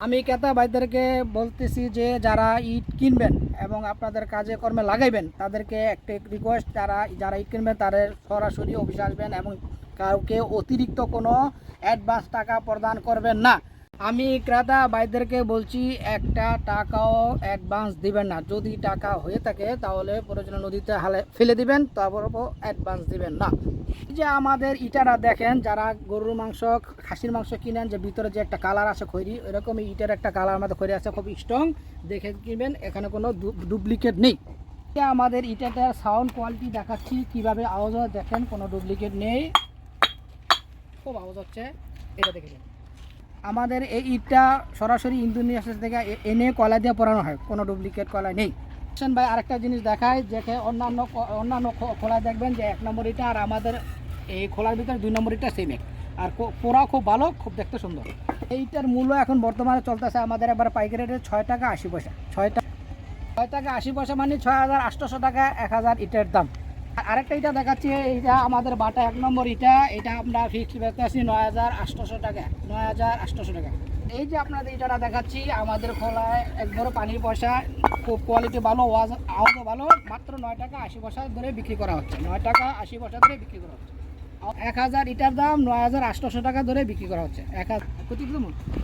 আমি ক্রেতা ভাইদেরকে বলতেছি যে যারা ইট কিনবেন এবং আপনাদের কাজে কর্মে লাগাইবেন তাদেরকে একটা রিকোয়েস্ট, যারা ইট কিনবেন তাদের সরাসরি অফিসে আসবেন এবং কাউকে অতিরিক্ত কোনো অ্যাডভান্স টাকা প্রদান করবেন না। আমি ক্রেতা ভাইদেরকে বলছি একটা টাকাও অ্যাডভান্স দিবেন না। যদি টাকা হয়ে থাকে তাহলে প্রয়োজনে নদীতে ফেলে দিবেন, তারপরও অ্যাডভান্স দিবেন না। যে আমাদের ইটারা দেখেন, যারা গরুর মাংস খাসির মাংস কিনেন, যে ভিতরে যে একটা কালার আছে খৈরি, এরকমই ইটের একটা কালার আমাদের খৈরি আছে, খুব স্ট্রং দেখে কিনবেন, এখানে কোনো ডুপ্লিকেট নেই। আমাদের ইটাটার সাউন্ড কোয়ালিটি দেখাচ্ছি কিভাবে আওয়াজ হয়, দেখেন কোনো ডুপ্লিকেট নেই, খুব আওয়াজ হচ্ছে, এটা দেখে নিন। আমাদের এই ইটটা সরাসরি ইন্দোনেশিয়া থেকে এনে কয়লা দিয়ে পরানো হয়, কোনো ডুপ্লিকেট কয়লা নেই। ভাই আরেকটা জিনিস দেখায়, দেখে অন্যান্য খোলা দেখবেন যে 1 নম্বর ইটা আর আমাদের এই খোলার ভিতরে 2 নম্বর ইটা সেম এক, আর পোড়াও খুব ভালো, খুব দেখতে সুন্দর। এইটার মূল্য এখন বর্তমানে চলতেছে আমাদের এবার পাইকারি রেটে 6 টাকা 80 পয়সা। 6 টাকা 80 পয়সা মানে 6,800 টাকা 1000 ইটের দাম। আরেকটা ইটা দেখাচ্ছি, এইটা আমাদের বাটা 1 নম্বর ইটা, এটা আমরা ফিক্সড বেচতে আছি 9,800 টাকা। 9,800 টাকা। এই যে আপনাদের ইটাটা দেখাচ্ছি আমাদের খোলায় একবারও পানির পয়সা, খুব কোয়ালিটি ভালো, আওয়াজও ভালো, মাত্র 9 টাকা 80 পয়সা ধরে বিক্রি করা হচ্ছে। 9 টাকা 80 পয়সা ধরে বিক্রি করা হচ্ছে। 1000 ইটার দাম 9,800 টাকা ধরে বিক্রি করা হচ্ছে।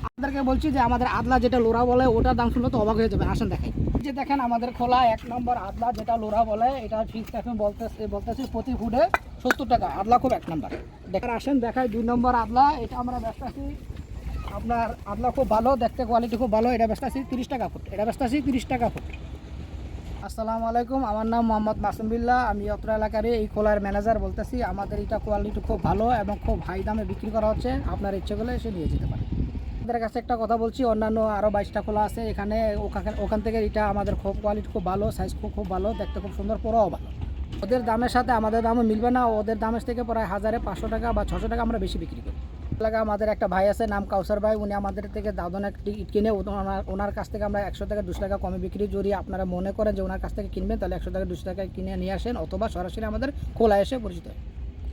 আপনাদেরকে বলছি যে আমাদের আদলা যেটা লোরা বলে, ওটার দাম শুনলে তো অবাক হয়ে যাবে। আসেন দেখাই। যে দেখেন আমাদের খোলা 1 নম্বর আদলা যেটা লোরা বলে, এটা ফিক্সড এখন বলতেছি প্রতি ফুটে 70 টাকা। আদলা খুব 1 নম্বর। দেখার আসেন দেখাই 2 নম্বর আদলা, এটা আমরা বেচতেছি আপনার, আদলা খুব ভালো, দেখতে কোয়ালিটি খুব ভালো, এটা বেচতেছি 30 টাকা ফুট। এটা বেচতেছি 30 টাকা ফুট। আসসালামু আলাইকুম, আমার নাম মোহাম্মদ মাসুম বিল্লাহ, আমি অত্র এলাকার এই খোলার ম্যানেজার বলতেছি। আমাদের এটা কোয়ালিটি খুব ভালো এবং খুব হাই দামে বিক্রি করা হচ্ছে, আপনার ইচ্ছে করলে এসে নিয়ে যেতে পারেন। আমাদের কাছে একটা কথা বলছি, অন্যান্য আরও 22টা খোলা আছে, ওখান থেকে এটা আমাদের খুব কোয়ালিটি খুব ভালো, সাইজ খুব ভালো, দেখতে খুব সুন্দর, পরাও ভালো। ওদের দামের সাথে আমাদের দামও মিলবে না, ওদের দামের থেকে প্রায় 1500 টাকা বা 600 টাকা আমরা বেশি বিক্রি করি। এলাকা আমাদের একটা ভাই আছে, নাম কাউসার ভাই, উনি আমাদের থেকে দাদন একটি ইট কিনে, ওনার কাছ থেকে আমরা 100 টাকা 200 টাকা কমে বিক্রি। যদি আপনারা মনে করেন যে ওনার কাছ থেকে কিনবেন, তাহলে 100 টাকা 200 টাকা কিনে নিয়ে আসেন, অথবা সরাসরি আমাদের খোলা এসে পরিচিত।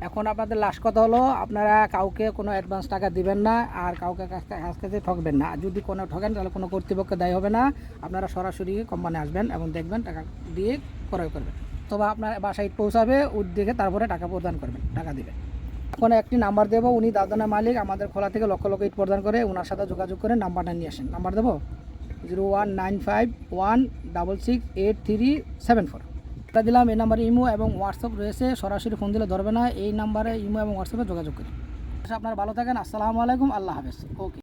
এখন আপনাদের লাস্ট কথা হলো, আপনারা কাউকে কোনো অ্যাডভান্স টাকা দিবেন না, আর কাউকে কাছ থেকে ঠকবেন না। যদি কোনো ঠকেন তাহলে কোনো কর্তৃপক্ষ দায়ী হবে না। আপনারা সরাসরি কোম্পানি আসবেন এবং দেখবেন, টাকা দিয়ে ক্রয় করবেন, অথবা আপনার বাসায় ইট পৌঁছাবে, উঠ দেখে তারপরে টাকা প্রদান করবেন, টাকা দিবেন। এখন একটি নাম্বার দেবো, উনি দাদানের মালিক, আমাদের খোলা থেকে লক্ষ লক্ষ ইট প্রদান করে, ওনার সাথে যোগাযোগ করে নাম্বারটা নিয়ে আসেন। নাম্বার দেবো 01951168374। এটা দিলাম, এই নাম্বারে ইমো এবং হোয়াটসঅ্যাপ রয়েছে, সরাসরি ফোন দিলে ধরবে না, এই নাম্বারে ইমো এবং হোয়াটসঅ্যাপে যোগাযোগ করি। আপনারা ভালো থাকেন, আসসালামু আলাইকুম, আল্লাহ হাফেজ। ওকে।